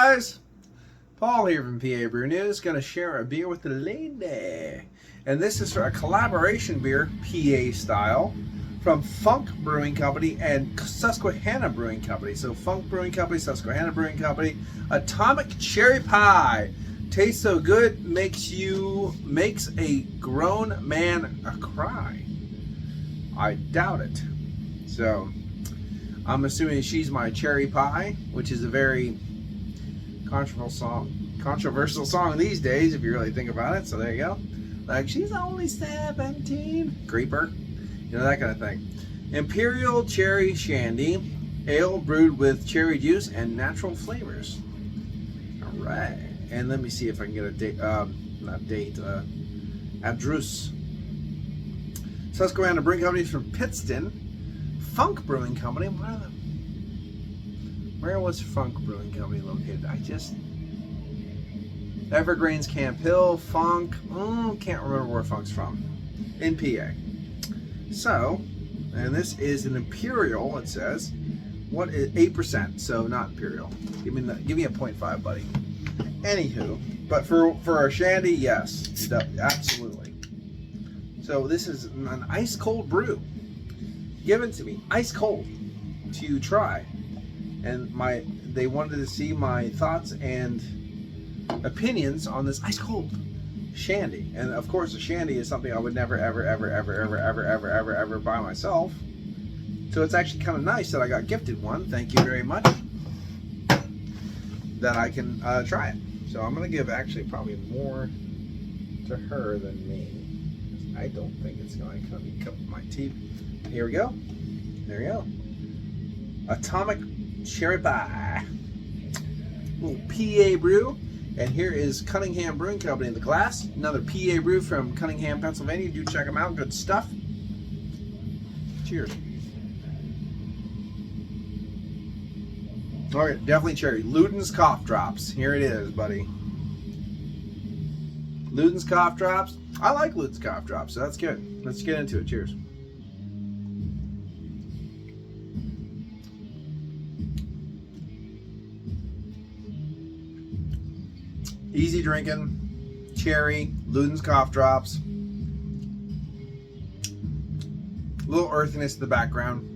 Guys, Paul here from PA Brew News, going to share a beer with the lady. And this is a collaboration beer, PA style, from Funk Brewing Company and Susquehanna Brewing Company. So Funk Brewing Company, Susquehanna Brewing Company, Atomic Cherry Pie. Tastes so good, makes a grown man cry. I doubt it. So I'm assuming she's my cherry pie, which is a very controversial song these days, if you really think about it. So there you go. Like, she's only 17. Creeper. You know, that kind of thing. Imperial Cherry Shandy. Ale brewed with cherry juice and natural flavors. Alright. And let me see if I can get a date. Address. Susquehanna Brewing Company from Pittston. Funk Brewing Company. Where was Funk Brewing Company located? Evergreens, Camp Hill, Funk. Can't remember where Funk's from. In PA. So, and this is an Imperial, it says. What is 8%? So not Imperial. Give me a 0.5, buddy. Anywho, but for a shandy, yes, absolutely. So this is an ice cold brew, given to me ice cold to try, and they wanted to see my thoughts and opinions on this ice cold shandy. And of course, a shandy is something I would never ever buy myself. So it's actually kind of nice that I got gifted one. Thank you very much. That I can try it. So I'm going to give actually probably more to her than me. I don't think it's going to come up my teeth. Here we go. There we go. Atomic Cherry Pie. Little PA brew. And here is Cunningham Brewing Company in the glass. Another PA brew from Cunningham, Pennsylvania. Do check them out. Good stuff. Cheers. All right, definitely cherry. Luden's Cough Drops. Here it is, buddy. Luden's Cough Drops. I like Luden's Cough Drops, so that's good. Let's get into it. Cheers. Easy drinking, cherry, Luden's Cough Drops. A little earthiness in the background.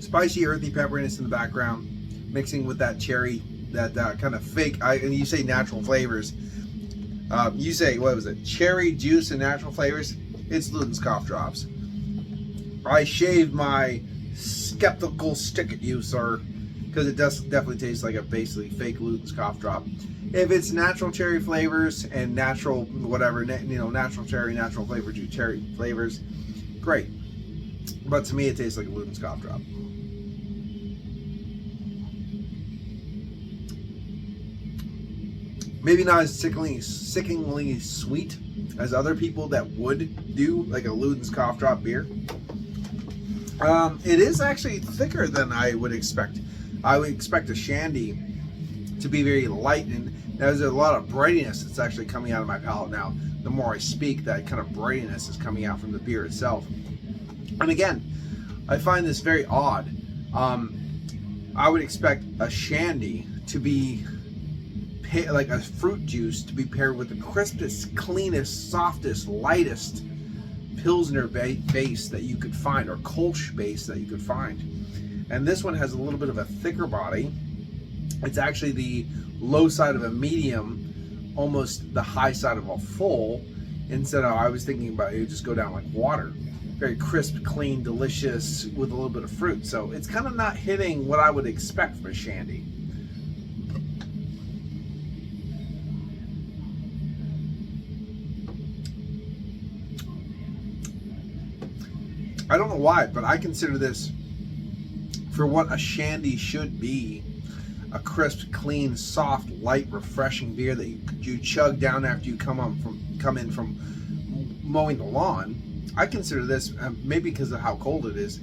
Spicy, earthy pepperiness in the background, mixing with that cherry, that kind of fake. And you say natural flavors. You say, what was it? Cherry juice and natural flavors. It's Luden's Cough Drops. I shaved my skeptical stick at you, sir, because it does definitely taste like a basically fake Luden's Cough Drop. If it's natural cherry flavors and natural whatever, natural cherry, natural flavor cherry flavors, great. But to me, it tastes like a Luden's Cough Drop. Maybe not as sickeningly sweet as other people that would do like a Luden's Cough Drop beer. It is actually thicker than I would expect. I would expect a shandy to be very light, and there's a lot of brightiness that's actually coming out of my palate now. The more I speak, that kind of brightiness is coming out from the beer itself. And again, I find this very odd. I would expect a shandy to be like a fruit juice to be paired with the crispest, cleanest, softest, lightest Pilsner base that you could find, or Kolsch base that you could find. And this one has a little bit of a thicker body. It's actually the low side of a medium, almost the high side of a full. Instead of, I was thinking about it would just go down like water. Very crisp, clean, delicious, with a little bit of fruit. So it's kind of not hitting what I would expect from a shandy. I don't know why, but I consider this, for what a shandy should be, a crisp, clean, soft, light, refreshing beer that you chug down after you come in from mowing the lawn. I consider this, maybe because of how cold it is,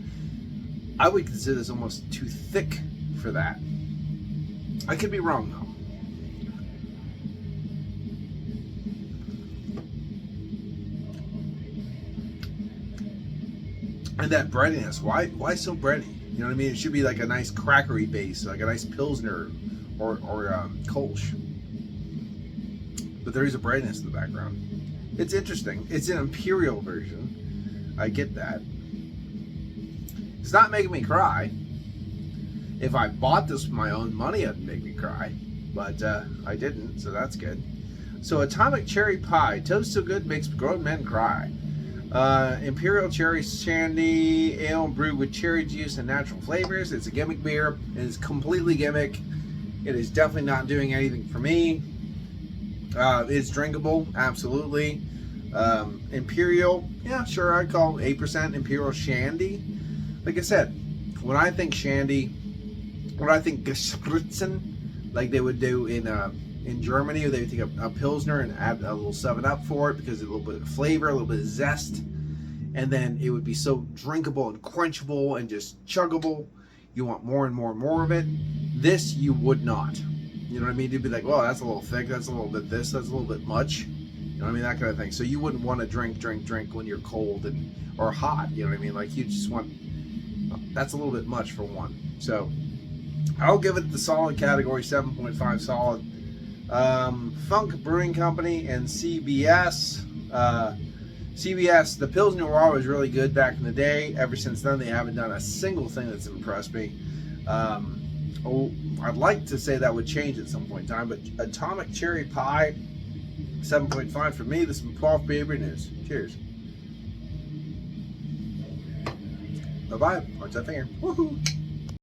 I would consider this almost too thick for that. I could be wrong though. And that breadiness, why so bready? You know what I mean? It should be like a nice crackery base, like a nice Pilsner or Kolsch. But there is a breadiness in the background. It's interesting. It's an imperial version. I get that. It's not making me cry. If I bought this with my own money, it'd make me cry. But I didn't, so that's good. So Atomic Cherry Pie. Toast so good makes grown men cry. Imperial Cherry Shandy Ale brewed with cherry juice and natural flavors. It's a gimmick beer. It is completely gimmick. It is definitely not doing anything for me. It's drinkable, absolutely. Imperial, yeah, sure, I'd call 8% Imperial Shandy. Like I said, when I think Shandy, when I think Gespritzen, like they would do in Germany, they would take a Pilsner and add a little 7-Up for it because of a little bit of flavor, a little bit of zest, and then it would be so drinkable and quenchable and just chuggable. You want more and more and more of it. This you would not. You know what I mean? You'd be like, well, that's a little thick, that's a little bit this, that's a little bit much. You know what I mean? That kind of thing. So you wouldn't want to drink when you're cold or hot. You know what I mean? Like you just want, that's a little bit much for one. So I'll give it the solid category, 7.5 solid. Funk Brewing Company and CBS. CBS, the Pilsner Noir was really good back in the day. Ever since then, they haven't done a single thing that's impressed me. I'd like to say that would change at some point in time, but Atomic Cherry Pie, 7.5 for me. This is PABrewNews. Cheers. Bye-bye. Watch that finger. Woohoo!